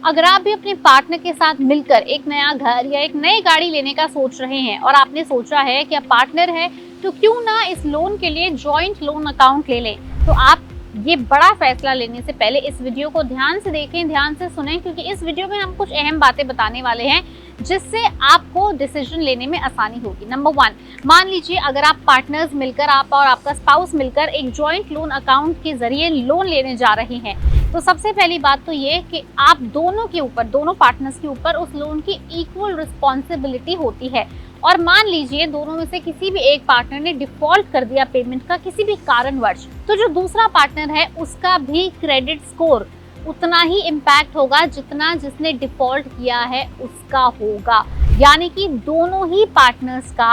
अगर आप भी अपने पार्टनर के साथ मिलकर एक नया घर या एक नई गाड़ी लेने का सोच रहे हैं और आपने सोचा है कि आप पार्टनर है, तो क्यों ना इस लोन के लिए जॉइंट लोन अकाउंट ले लें। तो आप ये बड़ा फैसला लेने से पहले इस वीडियो को ध्यान से देखें, ध्यान से सुनें, क्योंकि इस वीडियो में हम कुछ अहम बातें बताने वाले हैं जिससे आपको डिसीजन लेने में आसानी होगी। नंबर 1, मान लीजिए अगर आप पार्टनर्स मिलकर, आप और आपका स्पाउस मिलकर एक जॉइंट लोन अकाउंट के जरिए लोन लेने जा रहे हैं, तो सबसे पहली बात तो ये कि आप दोनों के ऊपर, दोनों पार्टनर्स के ऊपर उस लोन की इक्वल रिस्पॉन्सिबिलिटी होती है। और मान लीजिए दोनों में से किसी भी एक पार्टनर ने डिफॉल्ट कर दिया पेमेंट का किसी भी कारणवश, तो जो दूसरा पार्टनर है उसका भी क्रेडिट स्कोर उतना ही इम्पैक्ट होगा जितना जिसने डिफॉल्ट किया है उसका होगा। यानी कि दोनों ही पार्टनर्स का,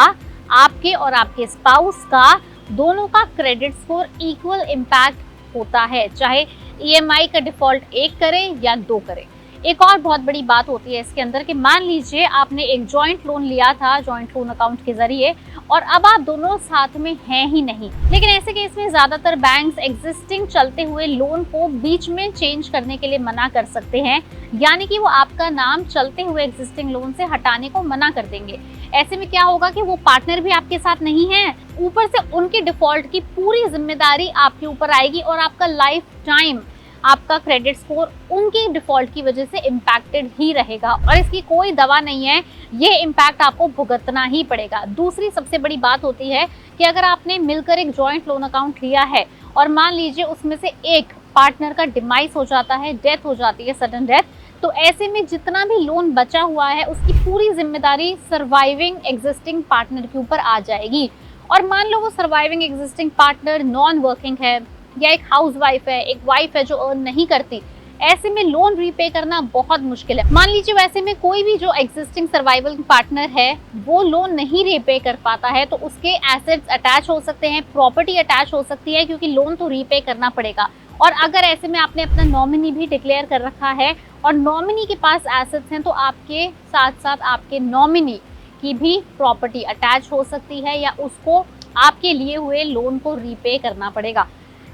आपके और आपके स्पाउस का, दोनों का क्रेडिट स्कोर इक्वल इम्पैक्ट होता है, चाहे ईएमआई का डिफॉल्ट एक करे या दो करे। एक और बहुत बड़ी बात होती है इसके अंदर कि मान लीजिए आपने एक जॉइंट लोन लिया था जॉइंट लोन अकाउंट के जरिए, और अब आप दोनों साथ में हैं ही नहीं। लेकिन ऐसे केस में ज्यादातर बैंक्स एग्जिस्टिंग चलते हुए लोन को बीच में चेंज करने के लिए मना कर सकते हैं, यानी कि वो आपका नाम चलते हुए एग्जिस्टिंग लोन से हटाने को मना कर देंगे। ऐसे में क्या होगा कि वो पार्टनर भी आपके साथ नहीं है, ऊपर से उनके डिफॉल्ट की पूरी जिम्मेदारी आपके ऊपर आएगी और आपका लाइफ टाइम आपका क्रेडिट स्कोर उनके डिफॉल्ट की वजह से इम्पैक्टेड ही रहेगा और इसकी कोई दवा नहीं है, ये इम्पैक्ट आपको भुगतना ही पड़ेगा। दूसरी सबसे बड़ी बात होती है कि अगर आपने मिलकर एक जॉइंट लोन अकाउंट लिया है और मान लीजिए उसमें से एक पार्टनर का डिमाइस हो जाता है, डेथ हो जाती है, सडन डेथ, तो ऐसे में जितना भी लोन बचा हुआ है उसकी पूरी जिम्मेदारी सर्वाइविंग एग्जिस्टिंग पार्टनर के ऊपर आ जाएगी। और मान लो वो surviving existing partner non working है या एक हाउस वाइफ है, एक वाइफ है जो अर्न नहीं करती, ऐसे में लोन रीपे करना बहुत मुश्किल है। मान लीजिए वैसे में कोई भी जो एग्जिस्टिंग सर्वाइवल पार्टनर है वो लोन नहीं रीपे कर पाता है, तो उसके एसेट्स अटैच हो सकते हैं, प्रॉपर्टी अटैच हो सकती है, क्योंकि लोन तो रीपे करना पड़ेगा। और अगर ऐसे में आपने अपना नॉमिनी भी डिक्लेयर कर रखा है और नॉमिनी के पास एसेट्स हैं, तो आपके साथ साथ आपके नॉमिनी की भी प्रॉपर्टी अटैच हो सकती है या उसको आपके लिए हुए लोन को रीपे करना पड़ेगा।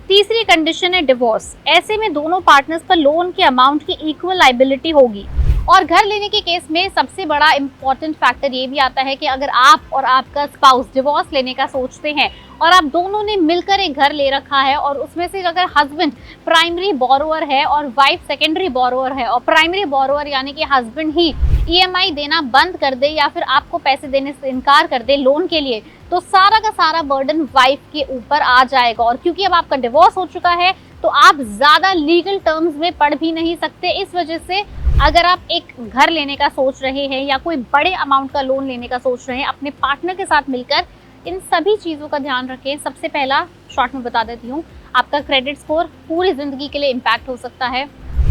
तीसरी कंडीशन है डिवोर्स। ऐसे में दोनों पार्टनर्स पर लोन के अमाउंट की इक्वल लायबिलिटी होगी। और घर लेने के केस में सबसे बड़ा इंपॉर्टेंट फैक्टर ये भी आता है कि अगर आप और आपका स्पाउस डिवोर्स लेने का सोचते हैं और आप दोनों ने मिलकर एक घर ले रखा है और उसमें से अगर हस्बैंड प्राइमरी बोरोअर है और वाइफ सेकेंडरी बोरोअर है, और प्राइमरी बोरोअर यानी कि हस्बैंड ही ईएमआई देना बंद कर दे या फिर आपको पैसे देने से इनकार कर दे लोन के लिए, तो सारा का सारा बर्डन वाइफ के ऊपर आ जाएगा। और क्योंकि अब आपका डिवोर्स हो चुका है तो आप ज्यादा लीगल टर्म्स में पढ़ भी नहीं सकते। इस वजह से अगर आप एक घर लेने का सोच रहे हैं या कोई बड़े अमाउंट का लोन लेने का सोच रहे हैं अपने पार्टनर के साथ मिलकर, इन सभी चीज़ों का ध्यान रखें। सबसे पहला शॉर्ट में बता देती हूँ, आपका क्रेडिट स्कोर पूरी जिंदगी के लिए इम्पैक्ट हो सकता है।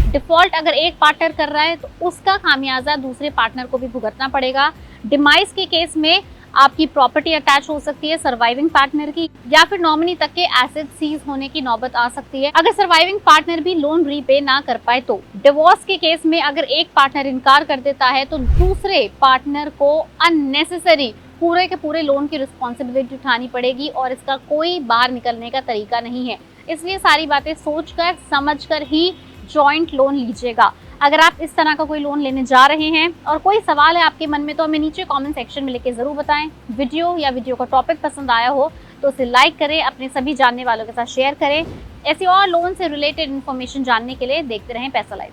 डिफॉल्ट अगर एक पार्टनर कर रहा है तो उसका खामियाजा दूसरे पार्टनर को भी भुगतना पड़ेगा। डिमाइस के केस में आपकी प्रॉपर्टी अटैच हो सकती है सर्वाइविंग पार्टनर की, या फिर नॉमिनी तक के एसेट सीज होने की नौबत आ सकती है। अगर सर्वाइविंग पार्टनर भी लोन रीपे ना कर पाए तो डिवोर्स के केस में अगर एक पार्टनर इनकार कर देता है तो दूसरे पार्टनर को अननेसेसरी पूरे के पूरे लोन की रिस्पॉन्सिबिलिटी उठानी पड़ेगी और इसका कोई बाहर निकलने का तरीका नहीं है। इसलिए सारी बातें सोचकर समझकर ही जॉइंट लोन लीजिएगा। अगर आप इस तरह का कोई लोन लेने जा रहे हैं और कोई सवाल है आपके मन में तो हमें नीचे कमेंट सेक्शन में लिख जरूर बताएं। वीडियो या वीडियो का टॉपिक पसंद आया हो तो उसे लाइक करें, अपने सभी जानने वालों के साथ शेयर करें। ऐसी और लोन से रिलेटेड इन्फॉर्मेशन जानने के लिए देखते रहें पैसा लाइफ।